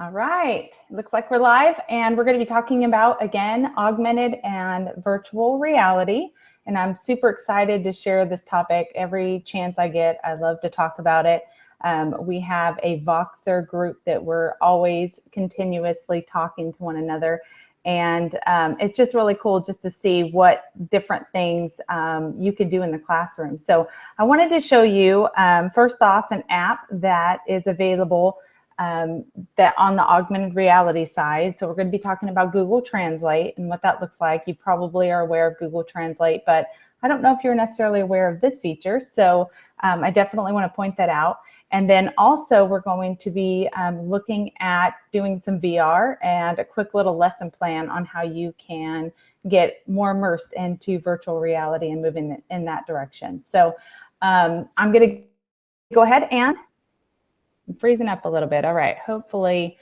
All right, looks like we're live, and we're going to be talking about, again, augmented and virtual reality. And I'm super excited to share this topic every chance I get. I love to talk about it. We have a Voxer group that we're always continuously talking to one another. And it's just really cool just to see what different things you can do in the classroom. So I wanted to show you, first off, an app that is available that on the augmented reality side. So we're going to be talking about Google Translate and what that looks like. You probably are aware of Google Translate, but I don't know if you're necessarily aware of this feature. So I definitely want to point that out. And then also we're going to be looking at doing some VR and a quick little lesson plan on how you can get more immersed into virtual reality and moving in that direction. So I'm going to go ahead and I'm freezing up a little bit. All right, hopefully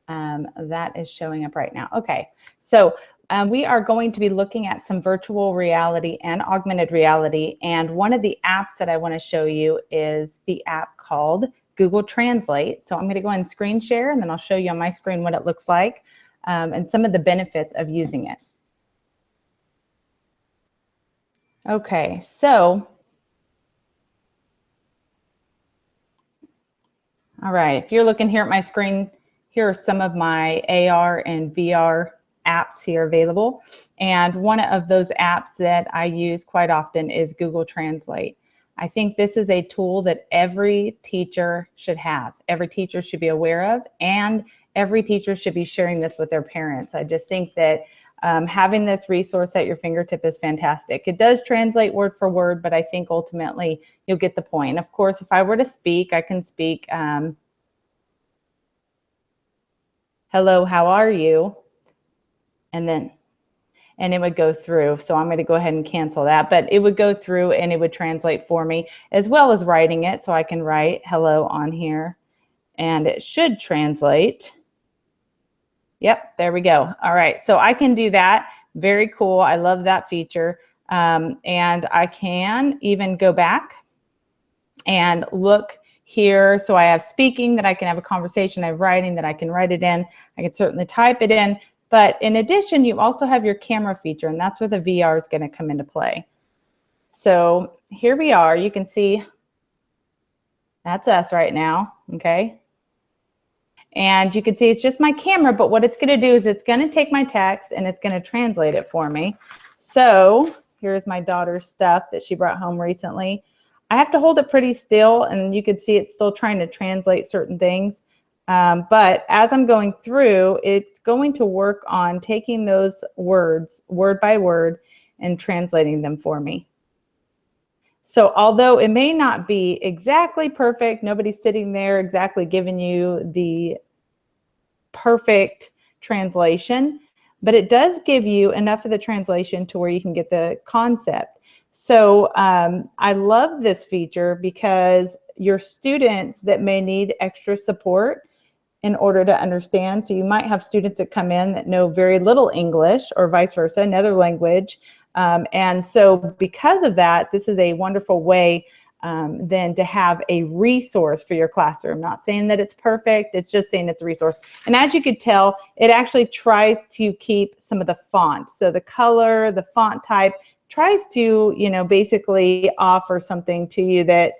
that is showing up right now. Okay, so we are going to be looking at some virtual reality and augmented reality. And one of the apps that I want to show you is the app called Google Translate. So I'm going to go ahead and screen share, and then I'll show you on my screen what it looks like and some of the benefits of using it. Okay, so all right, if you're looking here at my screen, here are some of my AR and VR apps here available. And one of those apps that I use quite often is Google Translate. I think this is a tool that every teacher should have. Every teacher should be aware of, and every teacher should be sharing this with their parents. I just think that having this resource at your fingertip is fantastic. It does translate word for word, but I think ultimately you'll get the point. Of course, if I were to speak, I can speak, hello, how are you? And it would go through. So I'm going to go ahead and cancel that, but it would go through and it would translate for me, as well as writing it. So I can write hello on here and it should translate. Yep, there we go. All right, so I can do that. Very cool. I love that feature. And I can even go back and look here. So I have speaking that I can have a conversation. I have writing that I can write it in. I can certainly type it in. But in addition, you also have your camera feature, and that's where the VR is going to come into play. So here we are. You can see that's us right now, okay? And you can see it's just my camera, but what it's going to do is it's going to take my text and it's going to translate it for me. So here's my daughter's stuff that she brought home recently. I have to hold it pretty still, and you can see it's still trying to translate certain things. But as I'm going through, it's going to work on taking those words word by word and translating them for me. So although it may not be exactly perfect, nobody's sitting there exactly giving you the perfect translation, but it does give you enough of the translation to where you can get the concept. So I love this feature because your students that may need extra support in order to understand, so you might have students that come in that know very little English or vice versa, another language. And so because of that, this is a wonderful way then to have a resource for your classroom. Not saying that it's perfect, it's just saying it's a resource. And as you could tell, it actually tries to keep some of the font. So the color, the font type, tries to, you know, basically offer something to you that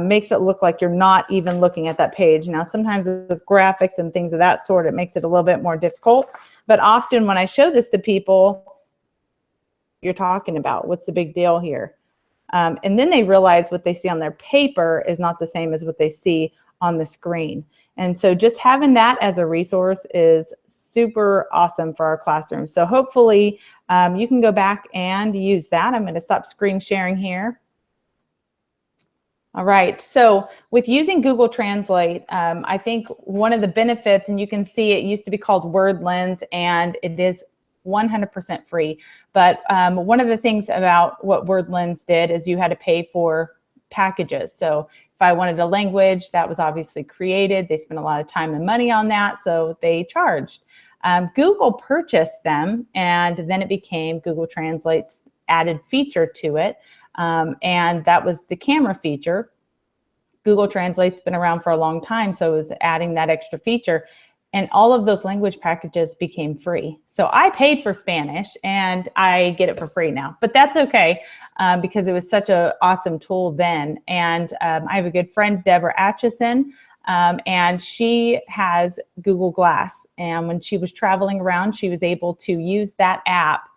makes it look like you're not even looking at that page. Now, sometimes with graphics and things of that sort, it makes it a little bit more difficult. But often when I show this to people, you're talking about, what's the big deal here? And then they realize what they see on their paper is not the same as what they see on the screen. And so just having that as a resource is super awesome for our classroom. So hopefully you can go back and use that. I'm going to stop screen sharing here. All right, so with using Google Translate, I think one of the benefits, and you can see it used to be called Word Lens, and it is 100% free. But one of the things about what Word Lens did is you had to pay for packages. So if I wanted a language, that was obviously created. They spent a lot of time and money on that, so they charged. Google purchased them, and then it became Google Translate's added feature to it. And that was the camera feature. Google Translate's been around for a long time, so it was adding that extra feature. And all of those language packages became free. So I paid for Spanish and I get it for free now, but that's okay because it was such an awesome tool then. And I have a good friend, Deborah Atchison, and she has Google Glass. And when she was traveling around, she was able to use that app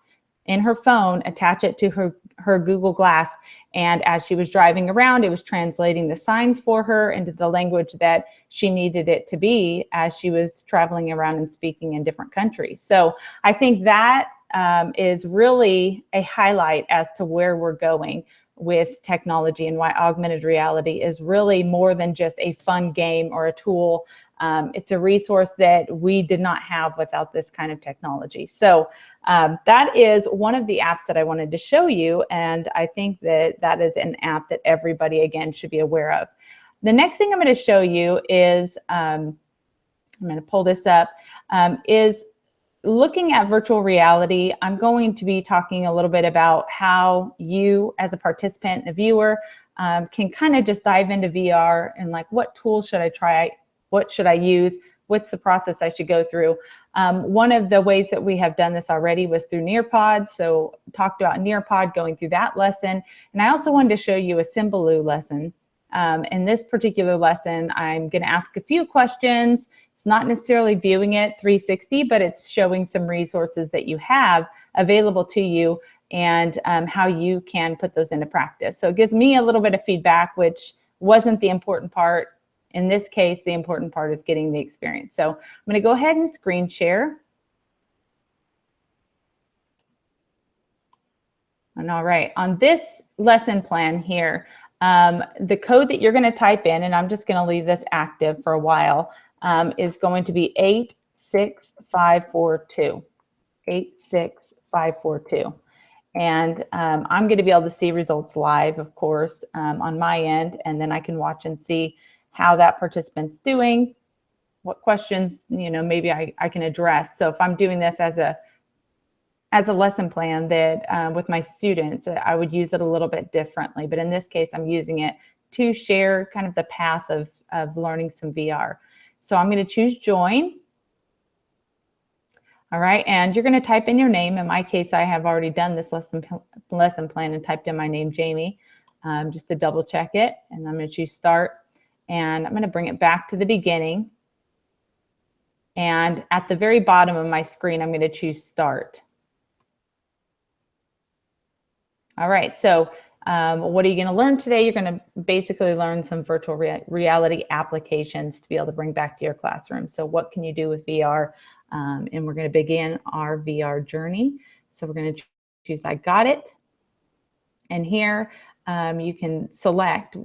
in her phone, attach it to her Google Glass. And as she was driving around, it was translating the signs for her into the language that she needed it to be as she was traveling around and speaking in different countries. So I think that is really a highlight as to where we're going with technology and why augmented reality is really more than just a fun game or a tool. It's a resource that we did not have without this kind of technology. So that is one of the apps that I wanted to show you. And I think that that is an app that everybody, again, should be aware of. The next thing I'm going to show you is, I'm going to pull this up, is looking at virtual reality. I'm going to be talking a little bit about how you as a participant and a viewer can kind of just dive into VR and like, what tools should I try? What should I use? What's the process I should go through? One of the ways that we have done this already was through Nearpod. So talked about Nearpod, going through that lesson. And I also wanted to show you a Symbaloo lesson. In this particular lesson, I'm going to ask a few questions. It's not necessarily viewing it 360, but it's showing some resources that you have available to you and how you can put those into practice. So it gives me a little bit of feedback, which wasn't the important part. In this case, the important part is getting the experience. So I'm going to go ahead and screen share. And all right, on this lesson plan here, the code that you're going to type in, and I'm just going to leave this active for a while, is going to be 86542. 86542. And I'm going to be able to see results live, of course, on my end, and then I can watch and see how that participant's doing, what questions, maybe I can address. So if I'm doing this as a lesson plan that with my students, I would use it a little bit differently. But in this case, I'm using it to share kind of the path of learning some VR. So I'm going to choose join. All right, and you're going to type in your name. In my case, I have already done this lesson plan and typed in my name, Jamie, just to double check it. And I'm going to choose start. And I'm going to bring it back to the beginning. And at the very bottom of my screen, I'm going to choose start. All right, so what are you going to learn today? You're going to basically learn some virtual reality applications to be able to bring back to your classroom. So what can you do with VR? And we're going to begin our VR journey. So we're going to choose I got it. And here you can select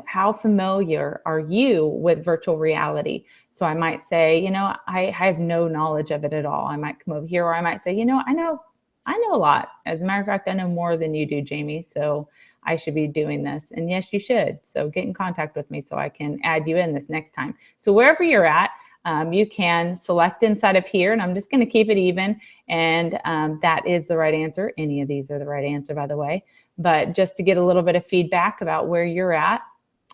how familiar are you with virtual reality? So I might say, I have no knowledge of it at all. I might come over here, or I might say, I know a lot. As a matter of fact, I know more than you do, Jamie. So I should be doing this. And yes, you should. So get in contact with me so I can add you in this next time. So wherever you're at, you can select inside of here, and I'm just going to keep it even. And that is the right answer. Any of these are the right answer, by the way. But just to get a little bit of feedback about where you're at.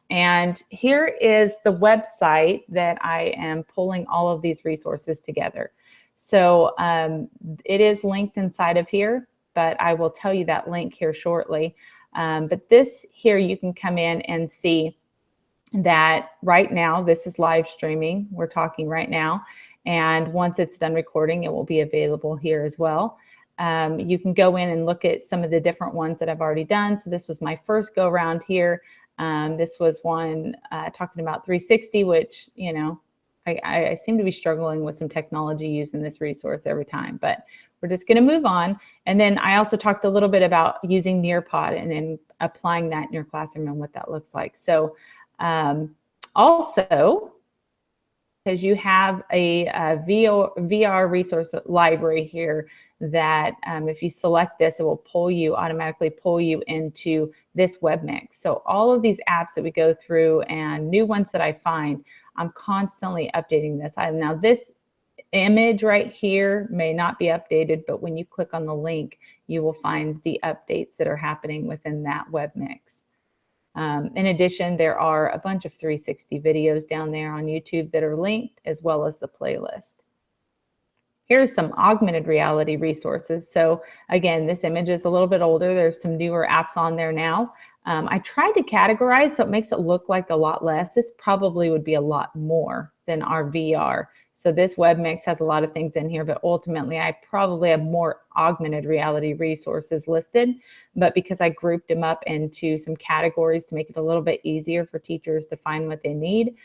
And here is the website that I am pulling all of these resources together. So it is linked inside of here, but I will tell you that link here shortly. But this here, you can come in and see that right now, this is live streaming. We're talking right now. And once it's done recording, it will be available here as well. You can go in and look at some of the different ones that I've already done. So this was my first go around here. This was one talking about 360, which, I seem to be struggling with some technology using this resource every time, but we're just going to move on. And then I also talked a little bit about using Nearpod and then applying that in your classroom and what that looks like. So also, because you have a VR resource library here that if you select this, it will automatically pull you into this web mix. So all of these apps that we go through and new ones that I find, I'm constantly updating this. Now this image right here may not be updated, but when you click on the link, you will find the updates that are happening within that web mix. In addition, there are a bunch of 360 videos down there on YouTube that are linked, as well as the playlist. Here's some augmented reality resources. So again, this image is a little bit older. There's some newer apps on there now. I tried to categorize so it makes it look like a lot less. This probably would be a lot more than our VR. So this web mix has a lot of things in here, but ultimately I probably have more augmented reality resources listed. But because I grouped them up into some categories to make it a little bit easier for teachers to find what they need,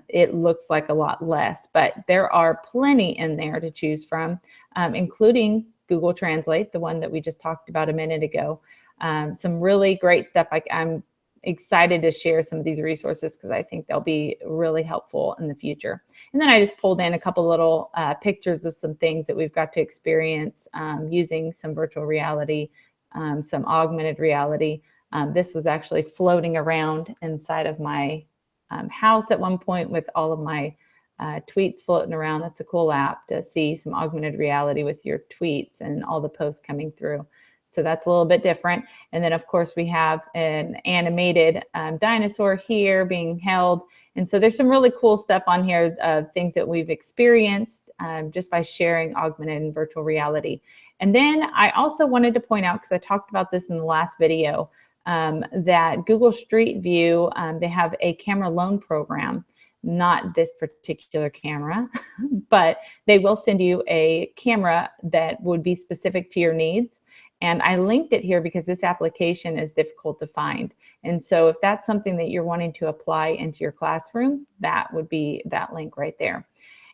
it looks like a lot less, but there are plenty in there to choose from, including Google Translate, the one that we just talked about a minute ago. Some really great stuff. I'm excited to share some of these resources because I think they'll be really helpful in the future. And then I just pulled in a couple little pictures of some things that we've got to experience using some virtual reality, some augmented reality. This was actually floating around inside of my house at one point with all of my tweets floating around. That's a cool app to see some augmented reality with your tweets and all the posts coming through. So that's a little bit different. And then of course we have an animated dinosaur here being held. And so there's some really cool stuff on here of things that we've experienced just by sharing augmented and virtual reality. And then I also wanted to point out, because I talked about this in the last video, that Google Street View, they have a camera loan program, not this particular camera, but they will send you a camera that would be specific to your needs. And I linked it here because this application is difficult to find. And so if that's something that you're wanting to apply into your classroom, that would be that link right there.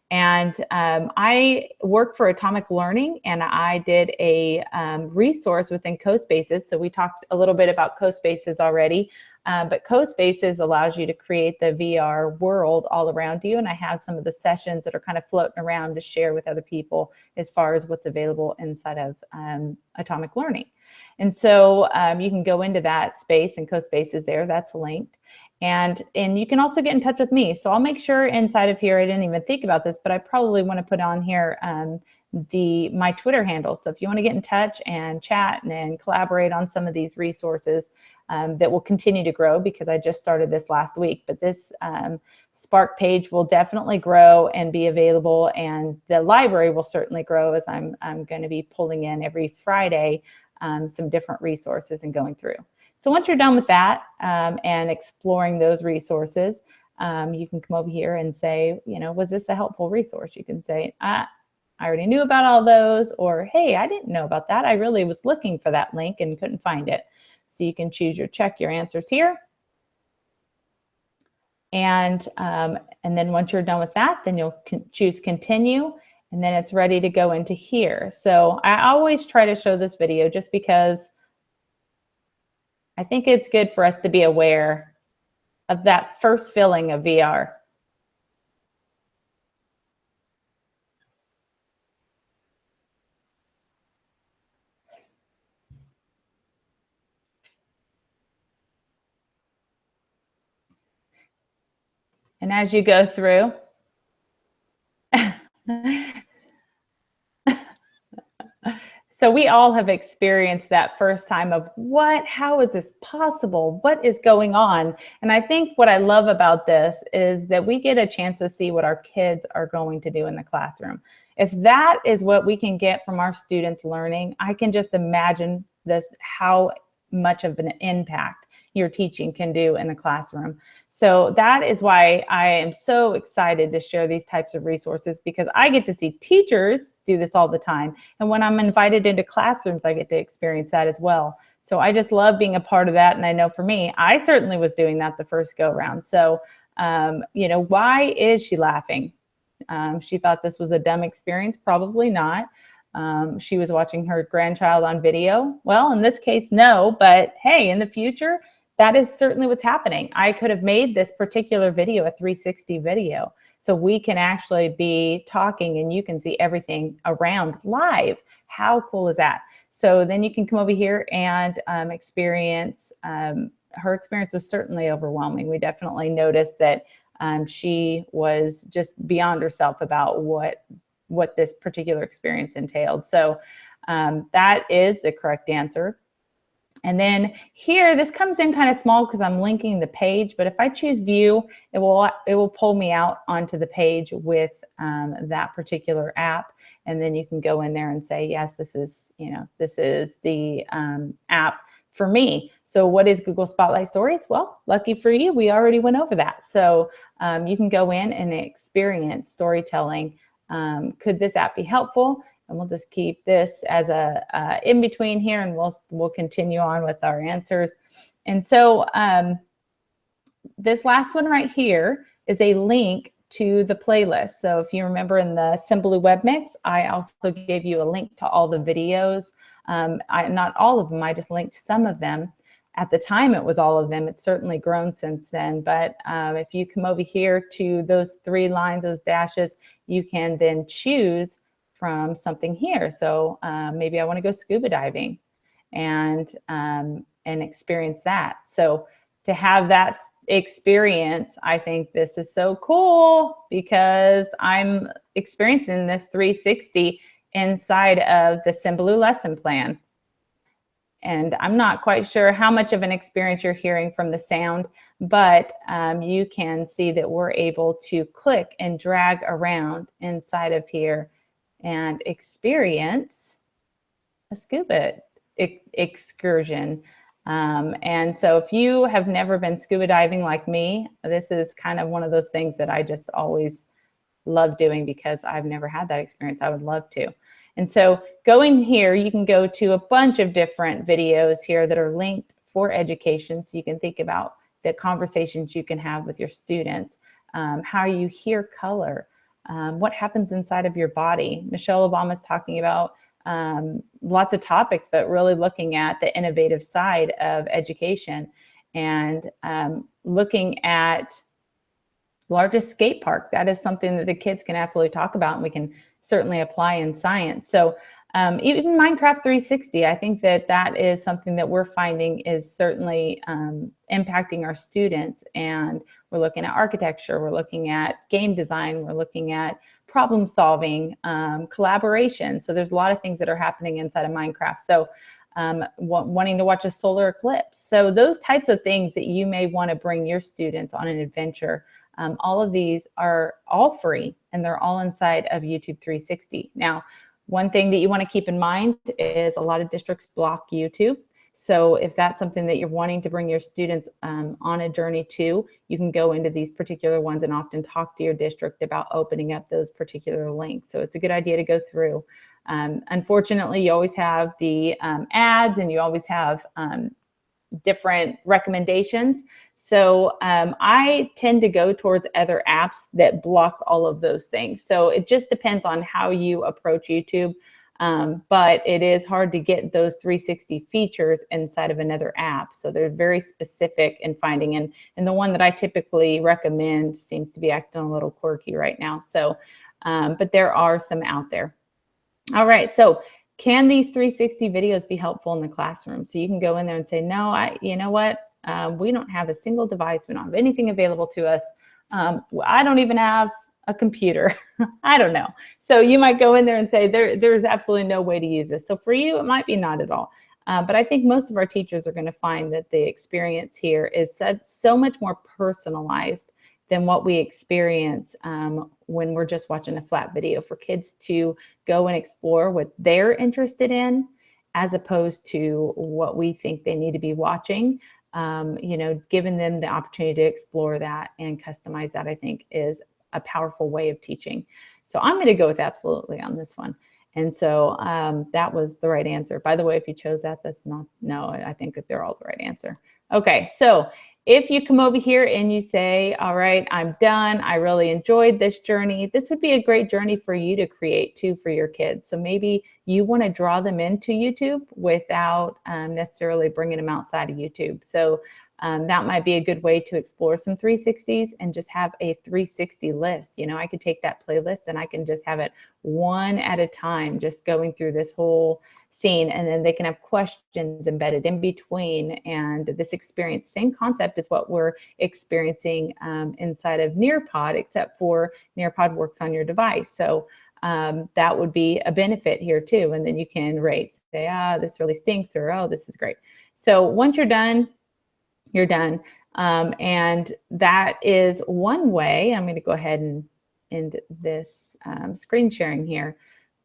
And I work for Atomic Learning, and I did a resource within CoSpaces. So we talked a little bit about CoSpaces already, but CoSpaces allows you to create the VR world all around you. And I have some of the sessions that are kind of floating around to share with other people as far as what's available inside of Atomic Learning. And so you can go into that space, and CoSpaces there, that's linked. And you can also get in touch with me. So I'll make sure inside of here, I didn't even think about this, but I probably want to put on here my Twitter handle. So if you want to get in touch and chat and collaborate on some of these resources that will continue to grow, because I just started this last week, but this Spark page will definitely grow and be available, and the library will certainly grow as I'm going to be pulling in every Friday some different resources and going through. So once you're done with that and exploring those resources, you can come over here and say, was this a helpful resource? You can say, I already knew about all those, or, hey, I didn't know about that. I really was looking for that link and couldn't find it. So you can check your answers here. And then once you're done with that, then you'll choose continue, and then it's ready to go into here. So I always try to show this video just because I think it's good for us to be aware of that first feeling of VR. And as you go through, so we all have experienced that first time of how is this possible? What is going on? And I think what I love about this is that we get a chance to see what our kids are going to do in the classroom. If that is what we can get from our students learning, I can just imagine how much of an impact your teaching can do in the classroom. So that is why I am so excited to share these types of resources, because I get to see teachers do this all the time. And when I'm invited into classrooms, I get to experience that as well. So I just love being a part of that. And I know for me, I certainly was doing that the first go around. So, why is she laughing? She thought this was a dumb experience. Probably not. She was watching her grandchild on video. Well, in this case, no, but hey, in the future, that is certainly what's happening. I could have made this particular video a 360 video. So we can actually be talking and you can see everything around live. How cool is that? So then you can come over here and experience, her experience was certainly overwhelming. We definitely noticed that she was just beyond herself about what this particular experience entailed. So that is the correct answer. And then here, this comes in kind of small because I'm linking the page, but if I choose view, it will pull me out onto the page with that particular app. And then you can go in there and say, yes, this is the app for me. So what is Google Spotlight Stories? Well, lucky for you, we already went over that. So you can go in and experience storytelling. Could this app be helpful? And we'll just keep this as a in between here, and we'll continue on with our answers. And so this last one right here is a link to the playlist. So if you remember in the Symbaloo web mix, I also gave you a link to all the videos. Not all of them, I just linked some of them. At the time, it was all of them. It's certainly grown since then. But if you come over here to those 3 lines, those dashes, you can then choose from something here. So maybe I want to go scuba diving and experience that. So to have that experience, I think this is so cool because I'm experiencing this 360 inside of the Symbaloo lesson plan. And I'm not quite sure how much of an experience you're hearing from the sound, but you can see that we're able to click and drag around inside of here and experience a scuba excursion. And so if you have never been scuba diving like me, this is kind of one of those things that I just always love doing because I've never had that experience. I would love to. And so going here, you can go to a bunch of different videos here that are linked for education. So you can think about the conversations you can have with your students, how you hear color, what happens inside of your body. Michelle Obama's talking about lots of topics, but really looking at the innovative side of education and looking at largest skate park. That is something that the kids can absolutely talk about, and we can certainly apply in science. So even Minecraft 360, I think that is something that we're finding is certainly impacting our students. And we're looking at architecture, we're looking at game design, we're looking at problem solving, collaboration. So there's a lot of things that are happening inside of Minecraft. So wanting to watch a solar eclipse. So those types of things that you may want to bring your students on an adventure. All of these are all free, and they're all inside of YouTube 360. Now, one thing that you want to keep in mind is a lot of districts block YouTube. So if that's something that you're wanting to bring your students on a journey to, you can go into these particular ones and often talk to your district about opening up those particular links. So it's a good idea to go through. Unfortunately, you always have the ads, and you always have different recommendations. So I tend to go towards other apps that block all of those things. So it just depends on how you approach YouTube. But it is hard to get those 360 features inside of another app. So they're very specific in finding, and the one that I typically recommend seems to be acting a little quirky right now. So, but there are some out there. All right, so can these 360 videos be helpful in the classroom? So you can go in there and say, no, you know what? We don't have a single device. We don't have anything available to us. I don't even have a computer. I don't know. So you might go in there and say, there's absolutely no way to use this. So for you, it might be not at all. But I think most of our teachers are going to find that the experience here is so much more personalized than what we experience when we're just watching a flat video, for kids to go and explore what they're interested in, as opposed to what we think they need to be watching. Giving them the opportunity to explore that and customize that, I think, is a powerful way of teaching. So I'm going to go with absolutely on this one. And so that was the right answer. By the way, if you chose that, no, I think that they're all the right answer. Okay, so if you come over here and you say, all right, I'm done, I really enjoyed this journey, this would be a great journey for you to create too for your kids. So maybe you want to draw them into YouTube without necessarily bringing them outside of YouTube. So that might be a good way to explore some 360s and just have a 360 list. I could take that playlist and I can just have it one at a time, just going through this whole scene, and then they can have questions embedded in between. And this experience, same concept as what we're experiencing inside of Nearpod, except for Nearpod works on your device. So that would be a benefit here too. And then you can rate, say, this really stinks, or, oh, this is great. So once you're done, you're done. And that is one way. I'm going to go ahead and end this screen sharing here.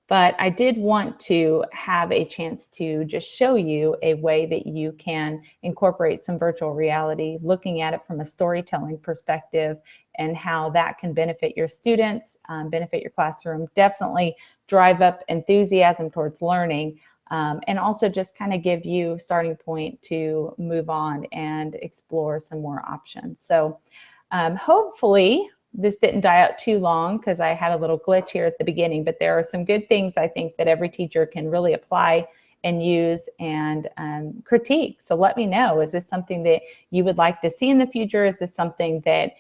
But I did want to have a chance to just show you a way that you can incorporate some virtual reality, looking at it from a storytelling perspective and how that can benefit your students, benefit your classroom, definitely drive up enthusiasm towards learning, and also just kind of give you a starting point to move on and explore some more options. So hopefully this didn't die out too long, because I had a little glitch here at the beginning, but there are some good things I think that every teacher can really apply and use and critique. So let me know, is this something that you would like to see in the future? Is this something that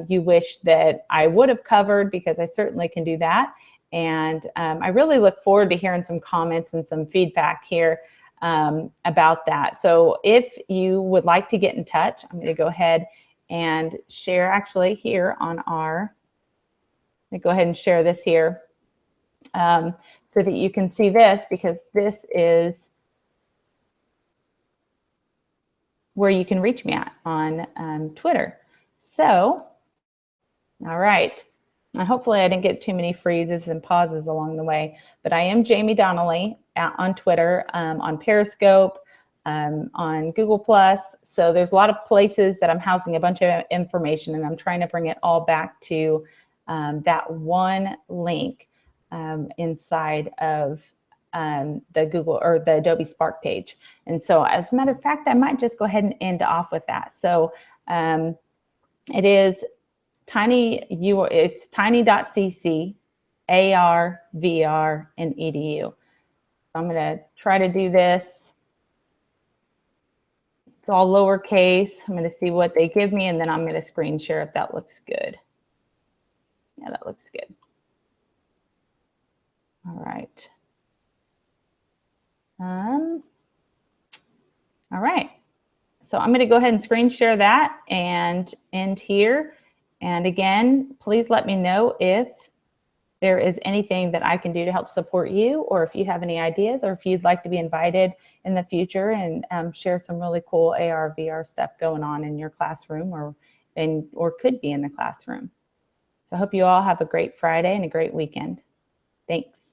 you wish that I would have covered? Because I certainly can do that. And I really look forward to hearing some comments and some feedback here about that. So if you would like to get in touch, I'm going to go ahead and share actually here on our, let me go ahead and share this here so that you can see this, because this is where you can reach me at on Twitter. So, all right. And hopefully I didn't get too many freezes and pauses along the way, but I am Jamie Donnelly on Twitter, on Periscope, on Google+. So there's a lot of places that I'm housing a bunch of information, and I'm trying to bring it all back to that one link inside of the Google or the Adobe Spark page. And so as a matter of fact, I might just go ahead and end off with that. So it is it's tiny.cc, AR, VR, and EDU. I'm going to try to do this. It's all lowercase. I'm going to see what they give me, and then I'm going to screen share if that looks good. Yeah, that looks good. All right. All right. So I'm going to go ahead and screen share that and end here. And again, please let me know if there is anything that I can do to help support you, or if you have any ideas, or if you'd like to be invited in the future and share some really cool AR, VR stuff going on in your classroom, or could be in the classroom. So I hope you all have a great Friday and a great weekend. Thanks.